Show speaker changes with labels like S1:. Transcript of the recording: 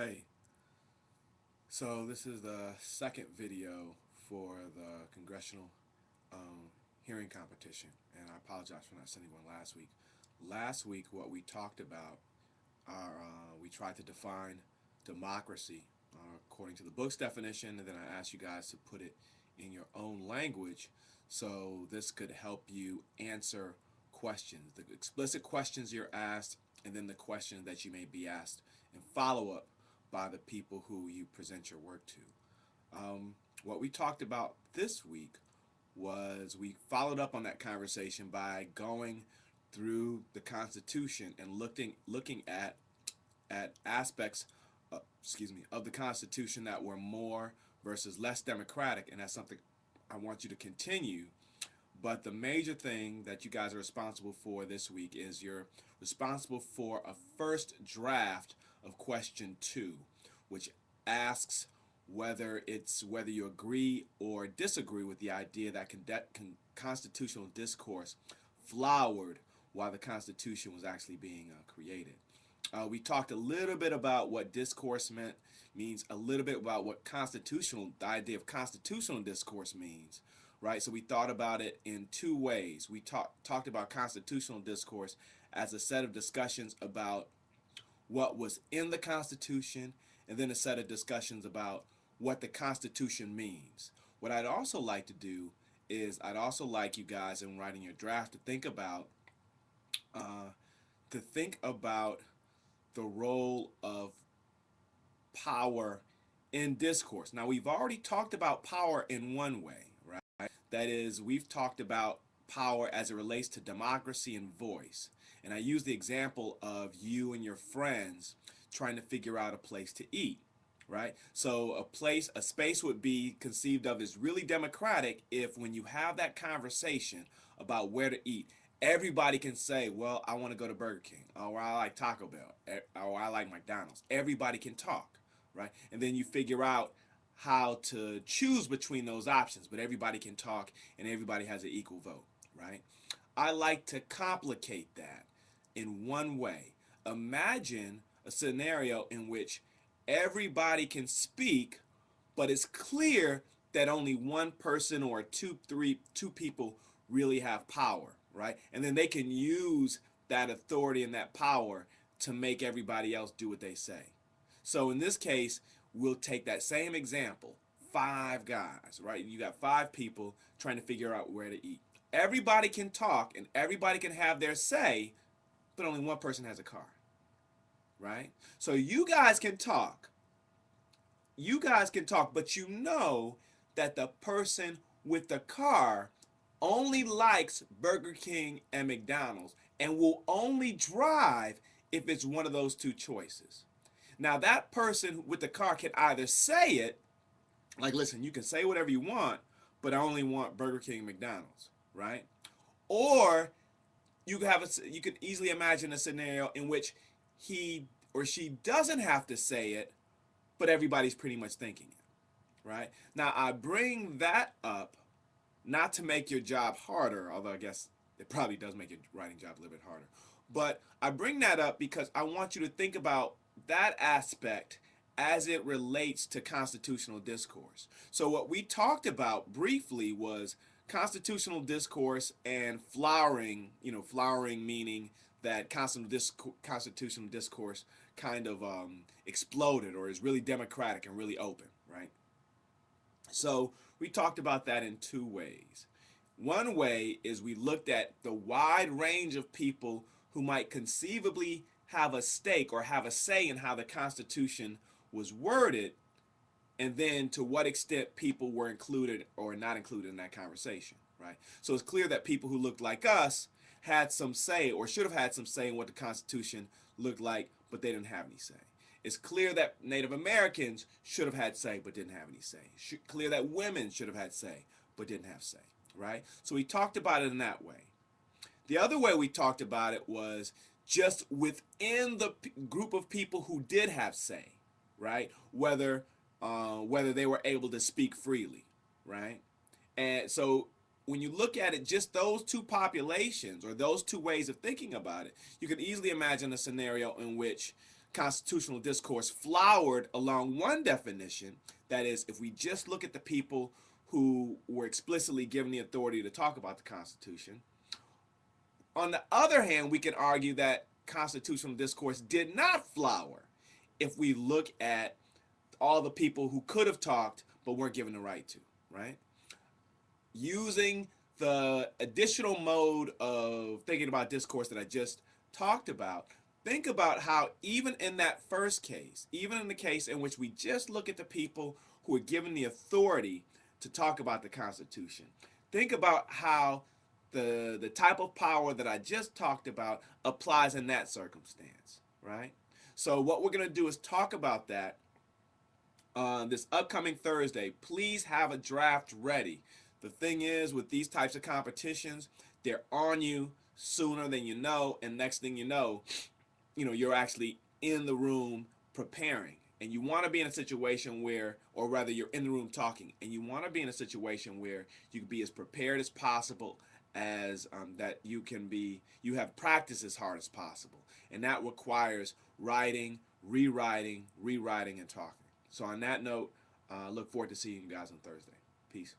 S1: Hey, so this is the second video for the Congressional Hearing competition, and I apologize for not sending one last week. Last week, what we talked about we tried to define democracy according to the book's definition, and then I asked you guys to put it in your own language so this could help you answer questions, the explicit questions you're asked, and then the questions that you may be asked in follow up by the people who you present your work to. What we talked about this week was we followed up on that conversation by going through the Constitution and looking at aspects of the Constitution that were more versus less democratic, and that's something I want you to continue. But the major thing that you guys are responsible for this week is you're responsible for a first draft of question 2, which asks whether you agree or disagree with the idea that constitutional discourse flowered while the Constitution was actually being created. We talked a little bit about what discourse means a little bit about what the idea of constitutional discourse means, right? So we thought about it in two ways. We talked about constitutional discourse as a set of discussions about what was in the Constitution, and then a set of discussions about what the Constitution means. What I'd also like to do is I'd also like you guys in writing your draft to think about uh, the role of power in discourse. Now, we've already talked about power in one way, right? That is, we've talked about power as it relates to democracy and voice. And I use the example of you and your friends trying to figure out a place to eat, right? So a space would be conceived of as really democratic if when you have that conversation about where to eat, everybody can say, well, I want to go to Burger King, or I like Taco Bell, or I like McDonald's. Everybody can talk, right? And then you figure out how to choose between those options, but everybody can talk and everybody has an equal vote, right? I like to complicate that in one way. Imagine a scenario in which everybody can speak, but it's clear that only one person or two people really have power, right? And then they can use that authority and that power to make everybody else do what they say. So in this case, we'll take that same example, 5 guys, right? You got 5 people trying to figure out where to eat. Everybody can talk and everybody can have their say, but only one person has a car, right? So you guys can talk. You guys can talk, but you know that the person with the car only likes Burger King and McDonald's and will only drive if it's one of those two choices. Now, that person with the car can either say it, like, listen, you can say whatever you want, but I only want Burger King and McDonald's, right? Or you could easily imagine a scenario in which he or she doesn't have to say it, but everybody's pretty much thinking it, right? Now, I bring that up not to make your job harder, although I guess it probably does make your writing job a little bit harder. But I bring that up because I want you to think about that aspect as it relates to constitutional discourse. So what we talked about briefly was constitutional discourse and flowering, flowering meaning that constitutional discourse kind of exploded or is really democratic and really open, right? So we talked about that in two ways. One way is we looked at the wide range of people who might conceivably have a stake or have a say in how the Constitution was worded, and then to what extent people were included or not included in that conversation, right? So it's clear that people who looked like us had some say or should have had some say in what the Constitution looked like, but they didn't have any say. It's clear that Native Americans should have had say but didn't have any say. Clear that women should have had say but didn't have say, right? So we talked about it in that way. The other way we talked about it was just within the group of people who did have say, right? Whether they were able to speak freely, right? And so when you look at it, just those two populations or those two ways of thinking about it, you can easily imagine a scenario in which constitutional discourse flowered along one definition, that is, if we just look at the people who were explicitly given the authority to talk about the Constitution. On the other hand, we can argue that constitutional discourse did not flower if we look at all the people who could have talked but weren't given the right to, right? Using the additional mode of thinking about discourse that I just talked about, think about how even in that first case, even in the case in which we just look at the people who are given the authority to talk about the Constitution, think about how the type of power that I just talked about applies in that circumstance, right? So what we're going to do is talk about that this upcoming Thursday. Please have a draft ready. The thing is, with these types of competitions, they're on you sooner than you know, and next thing you know, you're actually in the room preparing. And you want to be in a situation where, or rather, you're in the room talking, and you want to be in a situation where you can be as prepared as possible, as that you can be. You have practiced as hard as possible, and that requires writing, rewriting, and talking. So on that note, look forward to seeing you guys on Thursday. Peace.